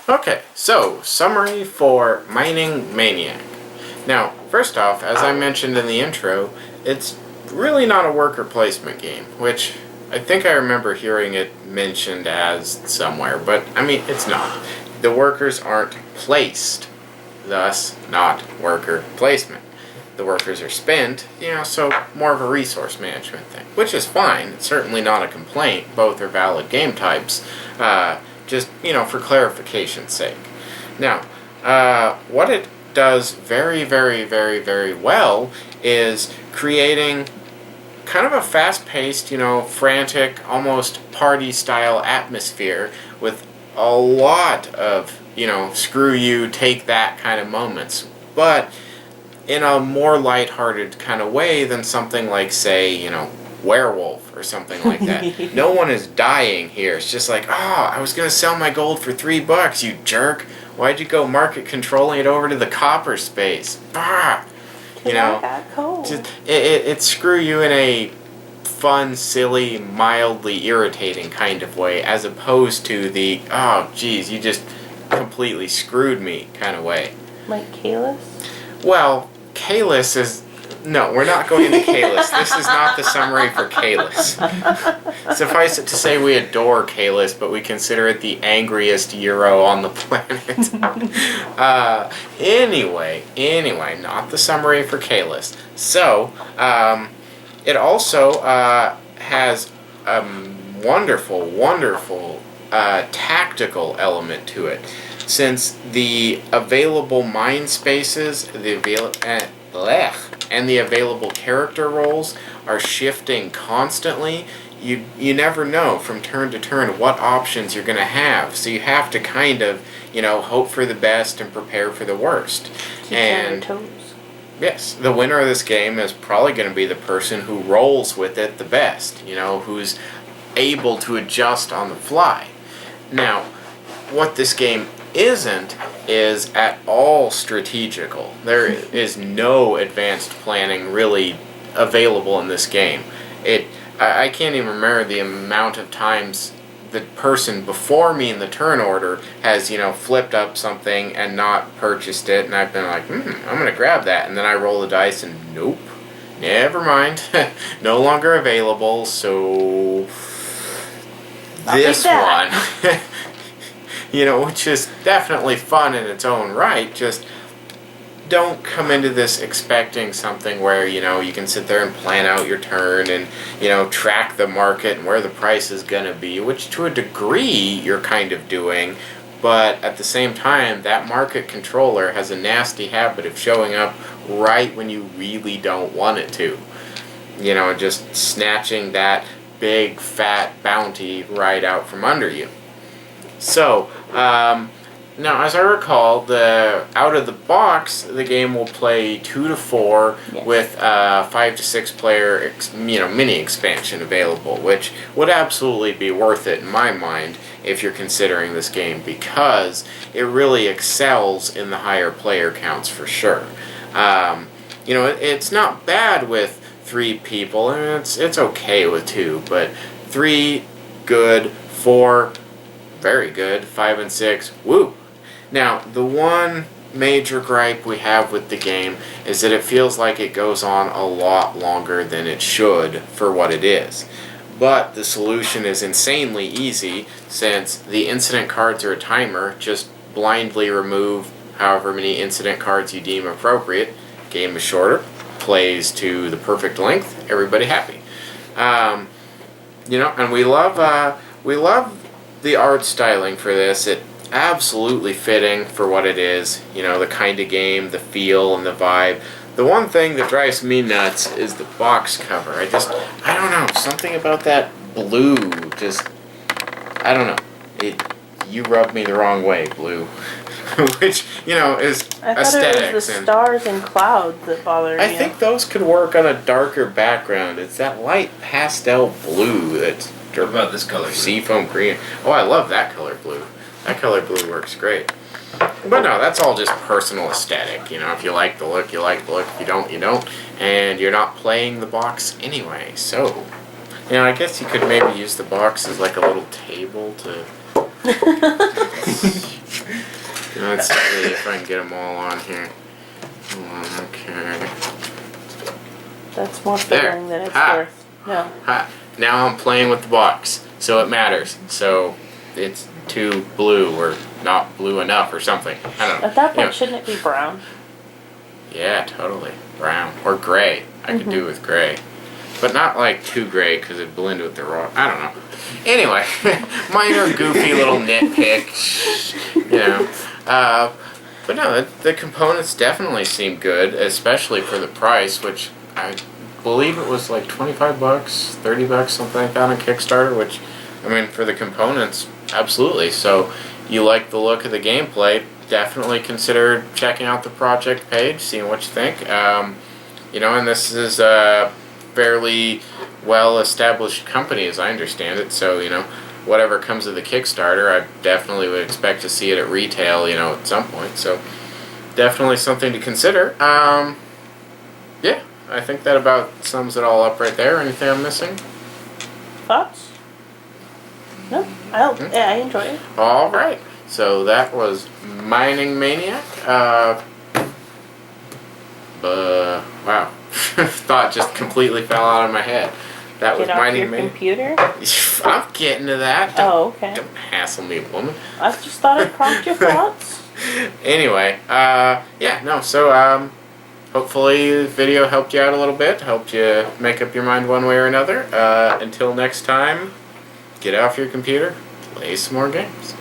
Okay, so summary for Mining Maniac. Now, first off, as I mentioned in the intro, it's really not a worker placement game, which I think I remember hearing it mentioned as somewhere, but I mean, it's not. The workers aren't placed, thus not worker placement. The workers are spent, so more of a resource management thing, which is fine. It's certainly not a complaint. Both are valid game types. Just, for clarification's sake. Now, what it does very, very, very, very well is creating kind of a fast-paced, frantic, almost party-style atmosphere with a lot of, screw you, take that kind of moments. But in a more lighthearted kind of way than something like, say, Werewolf or something like that. No one is dying here. It's just like, I was going to sell my gold for $3, you jerk. Why'd you go market controlling it over to the copper space? Bah! I got cold. It screw you in a fun, silly, mildly irritating kind of way, as opposed to the, geez, you just completely screwed me kind of way. Like Kalis? Well, Kalis is... No, we're not going into Kalis. This is not the summary for Kalis. Suffice it to say we adore Kalis, but we consider it the angriest Euro on the planet. Anyway, not the summary for Kalis. So, it also has a wonderful tactical element to it. Since the available mind spaces, and the available character roles are shifting constantly, you never know from turn to turn what options you're going to have. So you have to kind of, hope for the best and prepare for the worst. Keep on your toes. Yes, the winner of this game is probably going to be the person who rolls with it the best, who's able to adjust on the fly. Now, what this game isn't is at all strategical. There is no advanced planning really available in this game. I can't even remember the amount of times the person before me in the turn order has, flipped up something and not purchased it, and I've been like, I'm gonna grab that, and then I roll the dice and nope, never mind, no longer available, so this one. Which is definitely fun in its own right, just don't come into this expecting something where, you can sit there and plan out your turn and, track the market and where the price is going to be, which to a degree you're kind of doing, but at the same time, that market controller has a nasty habit of showing up right when you really don't want it to. Just snatching that big, fat bounty right out from under you. So, now as I recall, out of the box, the game will play 2 to 4 with 5 to 6 player, mini expansion available, which would absolutely be worth it in my mind if you're considering this game, because it really excels in the higher player counts for sure. It's not bad with 3 people, and it's okay with 2, but 3, good, 4, very good, 5 and 6, woo! Now, the one major gripe we have with the game is that it feels like it goes on a lot longer than it should for what it is. But the solution is insanely easy, since the incident cards are a timer. Just blindly remove however many incident cards you deem appropriate. Game is shorter, plays to the perfect length, everybody happy. And we love the art styling for this. It absolutely fitting for what it is, the kind of game, the feel, and the vibe. The one thing that drives me nuts is the box cover. I don't know, something about that blue, I don't know. You rubbed me the wrong way, blue. Which, is aesthetics. I thought it was the stars and clouds that bothered you. I think those could work on a darker background. It's that light pastel blue that's... What about this color? Seafoam green. Oh, I love that color blue. That color blue works great. But no, that's all just personal aesthetic. If you like the look, you like the look. If you don't, you don't. And you're not playing the box anyway. So, I guess you could maybe use the box as like a little table to... Let's see if I can get them all on here. Okay. That's more fiddling than it's worth. No. Ha. Now I'm playing with the box, so it matters. So it's too blue or not blue enough or something. I don't know. At that point, shouldn't it be brown? Yeah, totally. Brown. Or gray. I could do with gray. But not like too gray because it'd blend with the raw. I don't know. Anyway, minor goofy little nitpicks. But no, the components definitely seem good, especially for the price, which I believe it was like 25 bucks, 30 bucks, something like that on Kickstarter, which, I mean, for the components, absolutely. So you like the look of the gameplay, definitely consider checking out the project page, seeing what you think. And this is a fairly well-established company as I understand it, so, whatever comes of the Kickstarter, I definitely would expect to see it at retail, at some point, so definitely something to consider. Yeah, I think that about sums it all up right there. Anything I'm missing? Thoughts? No, I enjoy it. All right, so that was Mining Maniac. Wow, thought just completely fell out of my head. That was Mining Maniac. Computer? I'm getting to that. Okay. Don't hassle me, woman. I just thought I'd prompt your thoughts. Anyway, so hopefully the video helped you out a little bit, helped you make up your mind one way or another. Until next time, get off your computer, play some more games.